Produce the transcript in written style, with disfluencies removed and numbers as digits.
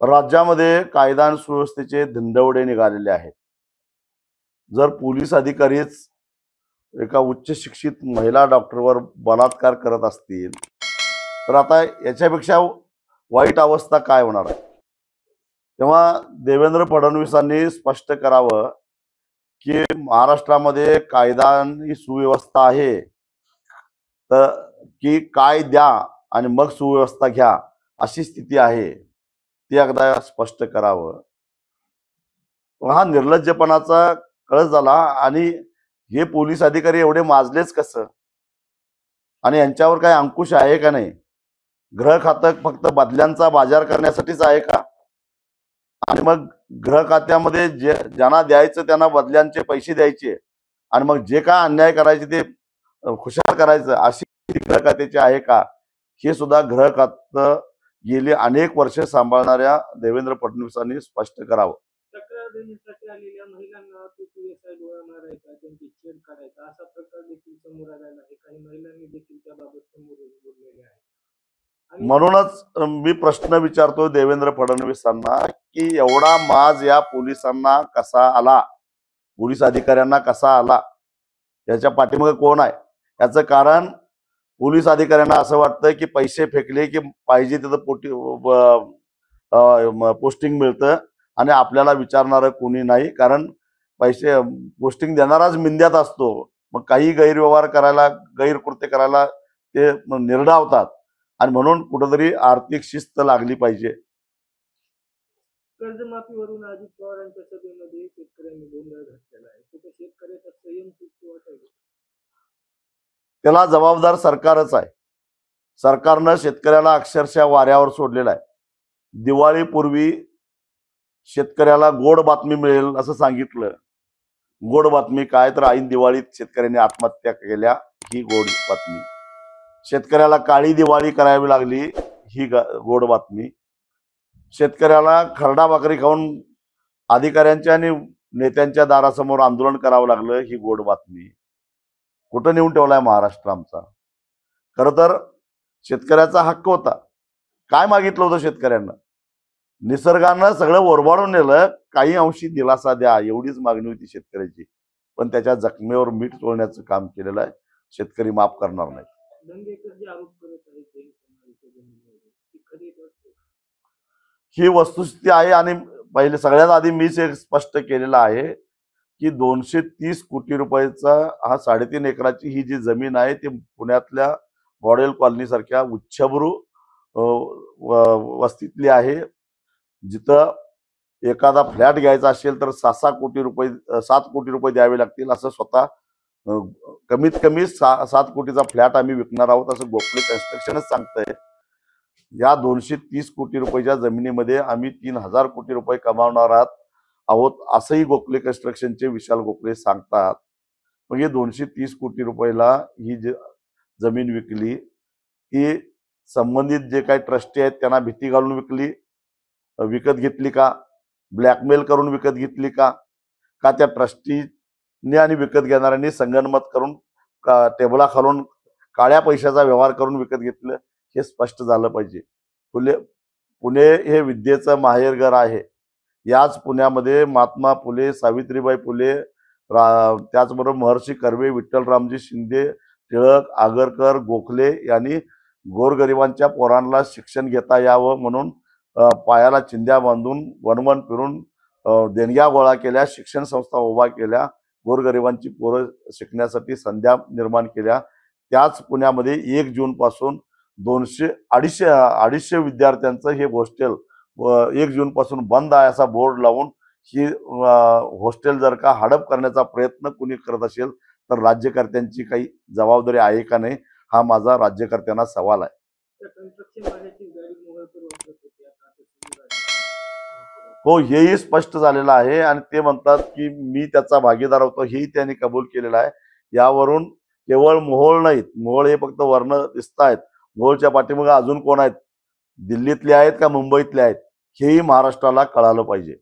राज्यामध्ये कायदा आणि सुव्यवस्थेचे धिंडवडे निघालेले आहेत. जर पोलीस अधिकारीच एका उच्च शिक्षित महिला डॉक्टरवर बलात्कार करत असतील, तर आता याच्यापेक्षा वाईट अवस्था काय होणार आहे? तेव्हा देवेंद्र फडणवीसांनी स्पष्ट करावं की महाराष्ट्रामध्ये कायदा आणि सुव्यवस्था आहे, तर की काय द्या आणि मग सुव्यवस्था घ्या अशी स्थिती आहे, ती एकदा स्पष्ट करावं. हा निर्लज्जपणाचा कळस झाला. आणि हे पोलीस अधिकारी एवढे माजलेच कसं? आणि यांच्यावर काय अंकुश आहे का नाही? गृह खातं फक्त बदल्यांचा बाजार करण्यासाठीच आहे का? आणि मग गृह खात्यामध्ये ज्यांना द्यायचं त्यांना बदल्यांचे पैसे द्यायचे आणि मग जे काय अन्याय करायचे ते खुशाल करायचं, अशी गृह खात्याची आहे का? हे सुद्धा गृह खातं गेली अनेक वर्ष सांभाळणाऱ्या देवेंद्र फडणवीसांनी स्पष्ट करावं. तक्रार देण्यासाठी आलेल्या महिलांना PSI डोळा मारायचा, त्यांची छेड काढायचा असा प्रकार देखील समोर आलेला आहे. काही महिलांनी देखील त्याबाबत समोर बोललेले आहे. म्हणूनच मी प्रश्न विचारतो देवेंद्र फडणवीसांना की एवढा माज या पोलिसांना कसा आला, पोलीस अधिकाऱ्यांना कसा आला? याच्या पाठीमागे कोण आहे? याचं कारण पोलीस अधिकाऱ्यांना असं वाटतं की पैसे फेकले की पाहिजे तिथं पोस्टिंग मिळतं आणि आपल्याला विचारणारं कोणी नाही, कारण पैसे पोस्टिंग देणाराच मिंद्यात असतो. मग काही गैरव्यवहार करायला, गैरकृत्य करायला ते निर्डावतात आणि म्हणून कुठेतरी आर्थिक शिस्त लागली पाहिजे. कर्जमाफीवरून अजित पवारांच्या सभेमध्ये शेतकऱ्यांनी गोंधळ घातलेला आहे. कुठे शेतकऱ्याचा संयम तुटतो वाटेल? त्याला जबाबदार सरकारच आहे. सरकारनं शेतकऱ्याला अक्षरशः वाऱ्यावर सोडलेला आहे. दिवाळीपूर्वी शेतकऱ्याला गोड बातमी मिळेल असं सांगितलं. गोड बातमी काय? तर ऐन दिवाळीत शेतकऱ्यांनी आत्महत्या केल्या, ही गोड बातमी. शेतकऱ्याला काळी दिवाळी करावी लागली, ही गोड बातमी. शेतकऱ्याला खरडा भाकरी खाऊन अधिकाऱ्यांच्या आणि नेत्यांच्या दारासमोर आंदोलन करावं लागलं, ही गोड बातमी. कुठं नेऊन ठेवलाय महाराष्ट्र आमचा? खरं तर शेतकऱ्याचा हक्क होता. काय मागितलं होतं शेतकऱ्यांना? निसर्गानं सगळं ओरबाडून नेलं, काही अंशी दिलासा द्या, एवढीच मागणी होती शेतकऱ्याची. पण त्याच्या जखमेवर मीठ चोळण्याचं काम केलेलं आहे. शेतकरी माफ करणार नाही. ही वस्तुस्थिती आहे. आणि पहिले सगळ्यात आधी मीच एक स्पष्ट केलेलं आहे की 230 कोटी रुपयाचा हा 3.5 एकराची ही जी जमीन आहे ती पुण्यातल्या मॉडेल कॉलनी सारख्या उच्चभ्रू वस्तीतली आहे, जिथं एखादा फ्लॅट घ्यायचा असेल तर 7 कोटी रुपये द्यावे लागतील, असं स्वतः कमीत कमी 7 कोटीचा फ्लॅट आम्ही विकणार आहोत असं गोखले कन्स्ट्रक्शनच सांगतंय. या 230 कोटी रुपयाच्या जमिनीमध्ये आम्ही 3000 कोटी रुपये कमावणार आहोत असंही गोखले कन्स्ट्रक्शनचे विशाल गोखले सांगतात. मग हे 230 कोटी रुपयाला ही जमीन विकली, ती संबंधित जे काही ट्रस्टी आहेत त्यांना भीती घालून विकत घेतली का? ब्लॅकमेल करून विकत घेतली का? त्या ट्रस्टीने आणि विकत घेणाऱ्यांनी संगनमत करून टेबला खालून काळ्या पैशाचा व्यवहार करून विकत घेतलं? हे स्पष्ट झालं पाहिजे. पुणे हे विद्येचं माहेरघर आहे. याच पुण्यामध्ये महात्मा फुले, सावित्रीबाई फुले, त्याचबरोबर महर्षी कर्वे, विठ्ठलरामजी शिंदे, टिळक, आगरकर, गोखले यांनी गोरगरिबांच्या पोरांना शिक्षण घेता यावं म्हणून पायाला चिंध्या बांधून वनवन फिरून देणग्या गोळा केल्या, शिक्षण संस्था उभा केल्या, गोरगरिबांची पोरं शिकण्यासाठी संध्या निर्माण केल्या. त्याच पुण्यामध्ये 1 जून पासून 200-250 विद्यार्थ्यांचं हे हॉस्टेल 1 जून पासून बंद आहे असा बोर्ड लावून ही हॉस्टेल जर का हडप करण्याचा प्रयत्न कुणी करत असेल तर राज्यकर्त्यांची काही जबाबदारी आहे का नाही, हा माझा राज्यकर्त्यांना सवाल आहे. हो, हेही स्पष्ट झालेलं आहे आणि ते म्हणतात की मी त्याचा भागीदार होतो, हेही त्यांनी कबूल केलेलं आहे. यावरून केवळ मोहोळ नाहीत, मोहोळ हे फक्त वर्ण दिसत आहेत, मोहोळच्या पाठीमागे अजून कोण आहेत, दिल्लीतले आहेत का मुंबईतले आहेत, हेही महाराष्ट्राला कळालं पाहिजे.